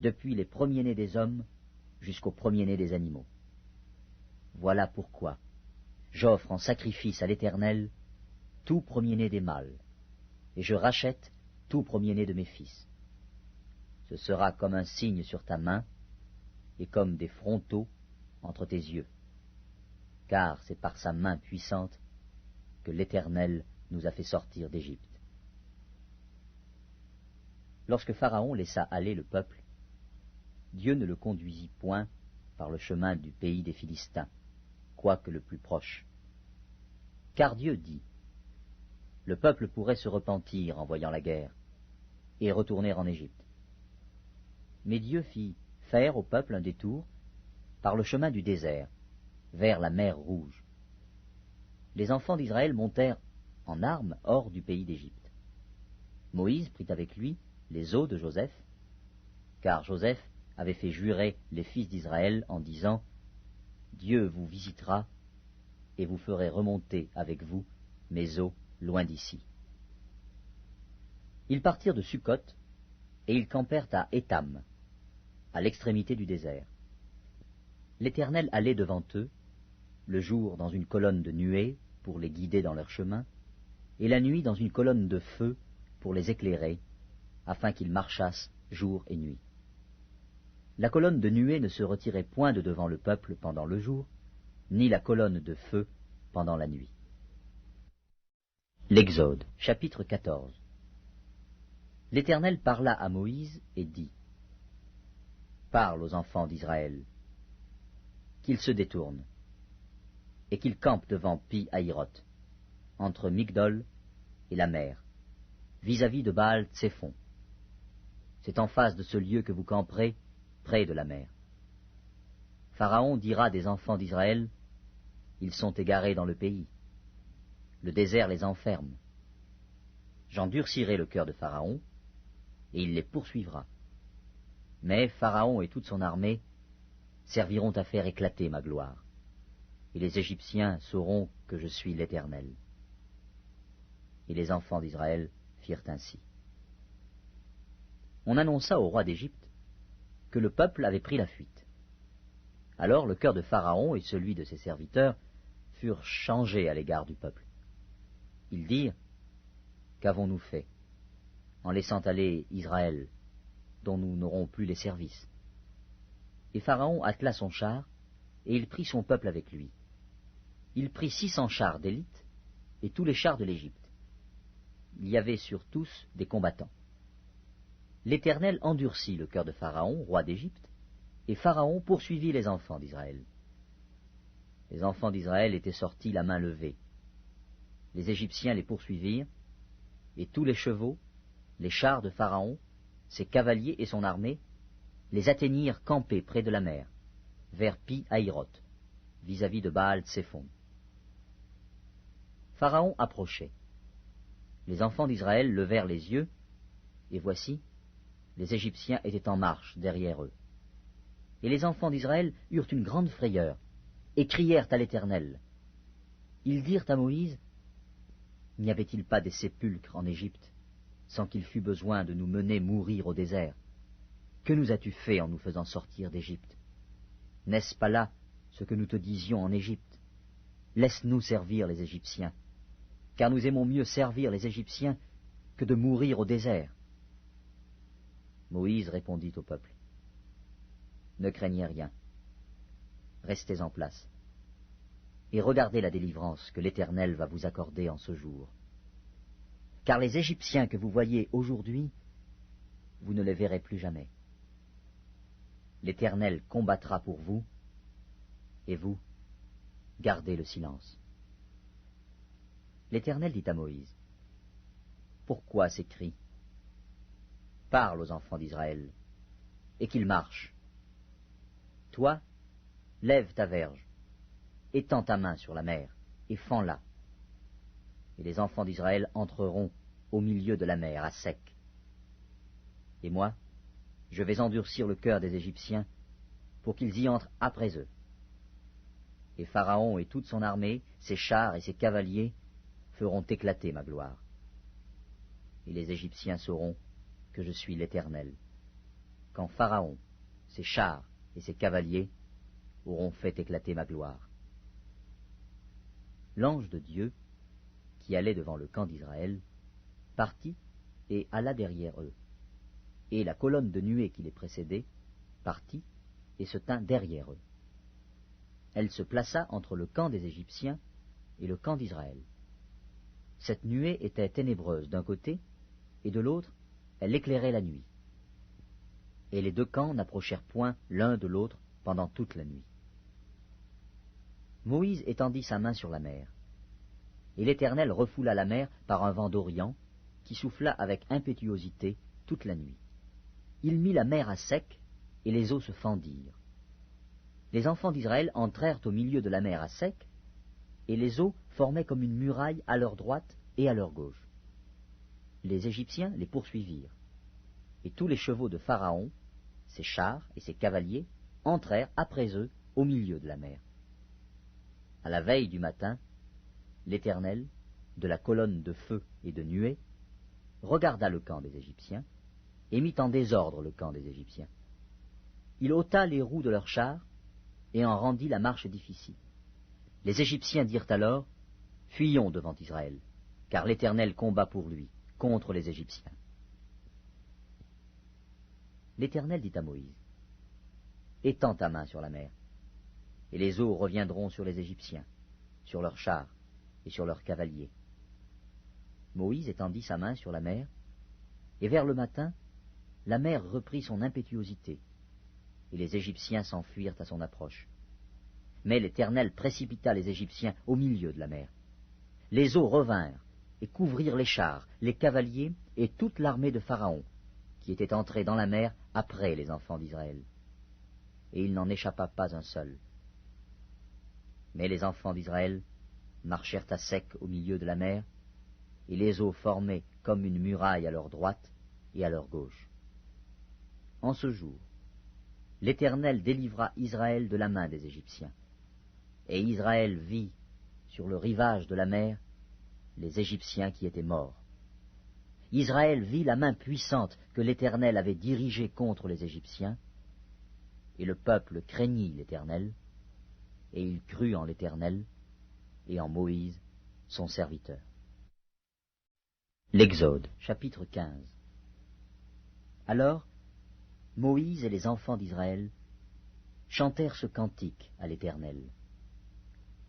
depuis les premiers-nés des hommes jusqu'aux premiers-nés des animaux. Voilà pourquoi j'offre en sacrifice à l'Éternel tout premier-né des mâles, et je rachète tout premier-né de mes fils. Ce sera comme un signe sur ta main, et comme des frontaux entre tes yeux, car c'est par sa main puissante que l'Éternel nous a fait sortir d'Égypte. Lorsque Pharaon laissa aller le peuple, Dieu ne le conduisit point par le chemin du pays des Philistins, quoique le plus proche. Car Dieu dit, le peuple pourrait se repentir en voyant la guerre, et retourner en Égypte. Mais Dieu fit faire au peuple un détour par le chemin du désert, vers la mer Rouge. Les enfants d'Israël montèrent en armes hors du pays d'Égypte. Moïse prit avec lui les os de Joseph, car Joseph avait fait jurer les fils d'Israël en disant, Dieu vous visitera, et vous ferez remonter avec vous mes os loin d'ici. Ils partirent de Sukkot, et ils campèrent à Étam, à l'extrémité du désert. L'Éternel allait devant eux, le jour dans une colonne de nuée pour les guider dans leur chemin, et la nuit dans une colonne de feu pour les éclairer, afin qu'ils marchassent jour et nuit. La colonne de nuée ne se retirait point de devant le peuple pendant le jour, ni la colonne de feu pendant la nuit. L'Exode, chapitre 14. L'Éternel parla à Moïse et dit, parle aux enfants d'Israël, qu'ils se détournent, et qu'ils campent devant Pi-Hahiroth, entre Migdol et la mer, vis-à-vis de Baal-Tséphon. C'est en face de ce lieu que vous camperez, près de la mer. Pharaon dira des enfants d'Israël, ils sont égarés dans le pays. Le désert les enferme. J'endurcirai le cœur de Pharaon, et il les poursuivra. Mais Pharaon et toute son armée serviront à faire éclater ma gloire, et les Égyptiens sauront que je suis l'Éternel. Et les enfants d'Israël firent ainsi. On annonça au roi d'Égypte que le peuple avait pris la fuite. Alors le cœur de Pharaon et celui de ses serviteurs furent changés à l'égard du peuple. Ils dirent, qu'avons-nous fait, en laissant aller Israël, dont nous n'aurons plus les services? Et Pharaon attela son char, et il prit son peuple avec lui. Il prit 600 chars d'élite, et tous les chars de l'Égypte. Il y avait sur tous des combattants. L'Éternel endurcit le cœur de Pharaon, roi d'Égypte, et Pharaon poursuivit les enfants d'Israël. Les enfants d'Israël étaient sortis la main levée. Les Égyptiens les poursuivirent, et tous les chevaux, les chars de Pharaon, ses cavaliers et son armée, les atteignirent campés près de la mer, vers Pi-Hahiroth, vis-à-vis de Baal-Tséphon. Pharaon approchait. Les enfants d'Israël levèrent les yeux, et voici, les Égyptiens étaient en marche derrière eux. Et les enfants d'Israël eurent une grande frayeur, et crièrent à l'Éternel. Ils dirent à Moïse, n'y avait-il pas des sépulcres en Égypte, sans qu'il fût besoin de nous mener mourir au désert? Que nous as-tu fait en nous faisant sortir d'Égypte? N'est-ce pas là ce que nous te disions en Égypte? Laisse-nous servir les Égyptiens, car nous aimons mieux servir les Égyptiens que de mourir au désert. Moïse répondit au peuple, ne craignez rien, restez en place, et regardez la délivrance que l'Éternel va vous accorder en ce jour. Car les Égyptiens que vous voyez aujourd'hui, vous ne les verrez plus jamais. L'Éternel combattra pour vous, et vous, gardez le silence. L'Éternel dit à Moïse, pourquoi ces cris? Parle aux enfants d'Israël, et qu'ils marchent. Toi, lève ta verge, étends ta main sur la mer, et fends-la. Et les enfants d'Israël entreront au milieu de la mer, à sec. Et moi, je vais endurcir le cœur des Égyptiens, pour qu'ils y entrent après eux. Et Pharaon et toute son armée, ses chars et ses cavaliers, feront éclater ma gloire. Et les Égyptiens sauront que je suis l'Éternel. quand Pharaon, ses chars et ses cavaliers auront fait éclater ma gloire. » L'ange de Dieu, qui allait devant le camp d'Israël, partit et alla derrière eux. Et la colonne de nuée qui les précédait partit et se tint derrière eux. Elle se plaça entre le camp des Égyptiens et le camp d'Israël. Cette nuée était ténébreuse d'un côté, et de l'autre, elle éclairait la nuit. Et les deux camps n'approchèrent point l'un de l'autre pendant toute la nuit. Moïse étendit sa main sur la mer, et l'Éternel refoula la mer par un vent d'Orient qui souffla avec impétuosité toute la nuit. Il mit la mer à sec, et les eaux se fendirent. Les enfants d'Israël entrèrent au milieu de la mer à sec, et les eaux formaient comme une muraille à leur droite et à leur gauche. Les Égyptiens les poursuivirent, et tous les chevaux de Pharaon, ses chars et ses cavaliers, entrèrent après eux au milieu de la mer. À la veille du matin, l'Éternel, de la colonne de feu et de nuée, regarda le camp des Égyptiens, et mit en désordre le camp des Égyptiens. Il ôta les roues de leurs chars, et en rendit la marche difficile. Les Égyptiens dirent alors, « Fuyons devant Israël, car l'Éternel combat pour lui, contre les Égyptiens. » L'Éternel dit à Moïse, « Étends ta main sur la mer, et les eaux reviendront sur les Égyptiens, sur leurs chars et sur leurs cavaliers. » Moïse étendit sa main sur la mer, et vers le matin, la mer reprit son impétuosité, et les Égyptiens s'enfuirent à son approche. Mais l'Éternel précipita les Égyptiens au milieu de la mer. Les eaux revinrent et couvrirent les chars, les cavaliers et toute l'armée de Pharaon, qui était entrée dans la mer après les enfants d'Israël. Et il n'en échappa pas un seul. Mais les enfants d'Israël marchèrent à sec au milieu de la mer, et les eaux formaient comme une muraille à leur droite et à leur gauche. En ce jour, l'Éternel délivra Israël de la main des Égyptiens. Et Israël vit, sur le rivage de la mer, les Égyptiens qui étaient morts. Israël vit la main puissante que l'Éternel avait dirigée contre les Égyptiens, et le peuple craignit l'Éternel, et il crut en l'Éternel et en Moïse, son serviteur. L'Exode, chapitre 15. Alors, Moïse et les enfants d'Israël chantèrent ce cantique à l'Éternel.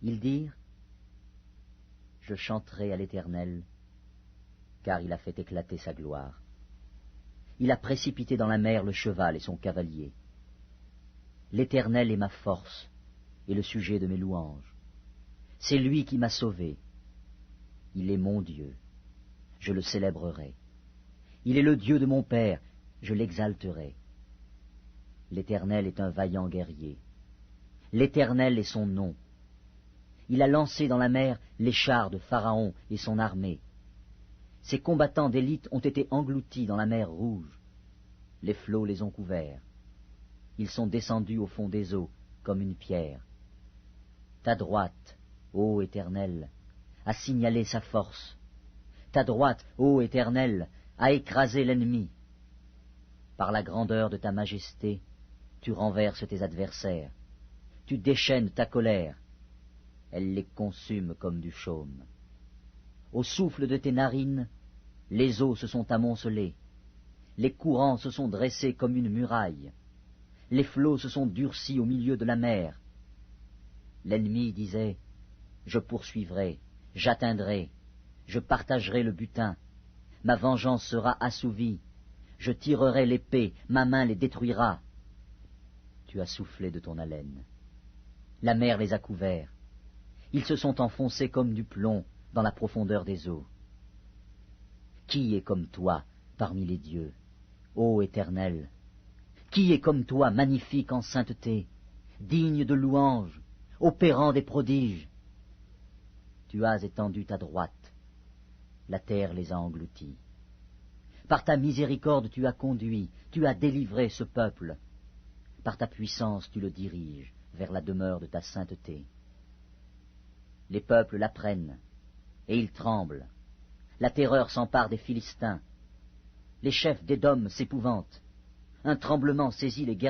Ils dirent, « Je chanterai à l'Éternel, car il a fait éclater sa gloire. Il a précipité dans la mer le cheval et son cavalier. L'Éternel est ma force et le sujet de mes louanges. C'est lui qui m'a sauvé. Il est mon Dieu. Je le célébrerai. Il est le Dieu de mon Père. Je l'exalterai. L'Éternel est un vaillant guerrier. L'Éternel est son nom. Il a lancé dans la mer les chars de Pharaon et son armée. Ses combattants d'élite ont été engloutis dans la mer Rouge. Les flots les ont couverts. Ils sont descendus au fond des eaux comme une pierre. Ta droite, ô Éternel, a signalé sa force. Ta droite, ô Éternel, a écrasé l'ennemi. Par la grandeur de ta majesté, tu renverses tes adversaires. Tu déchaînes ta colère. Elle les consume comme du chaume. Au souffle de tes narines, les eaux se sont amoncelées. Les courants se sont dressés comme une muraille. Les flots se sont durcis au milieu de la mer. L'ennemi disait, « Je poursuivrai, j'atteindrai, je partagerai le butin. Ma vengeance sera assouvie. Je tirerai l'épée, ma main les détruira. » Tu as soufflé de ton haleine. La mer les a couverts. Ils se sont enfoncés comme du plomb dans la profondeur des eaux. Qui est comme toi parmi les dieux, ô Éternel? Qui est comme toi magnifique en sainteté, digne de louange, opérant des prodiges? Tu as étendu ta droite, la terre les a engloutis. Par ta miséricorde tu as conduit, tu as délivré ce peuple. Par ta puissance tu le diriges vers la demeure de ta sainteté. Les peuples l'apprennent, et ils tremblent. La terreur s'empare des Philistins. Les chefs d'Édom s'épouvantent. Un tremblement saisit les guerriers.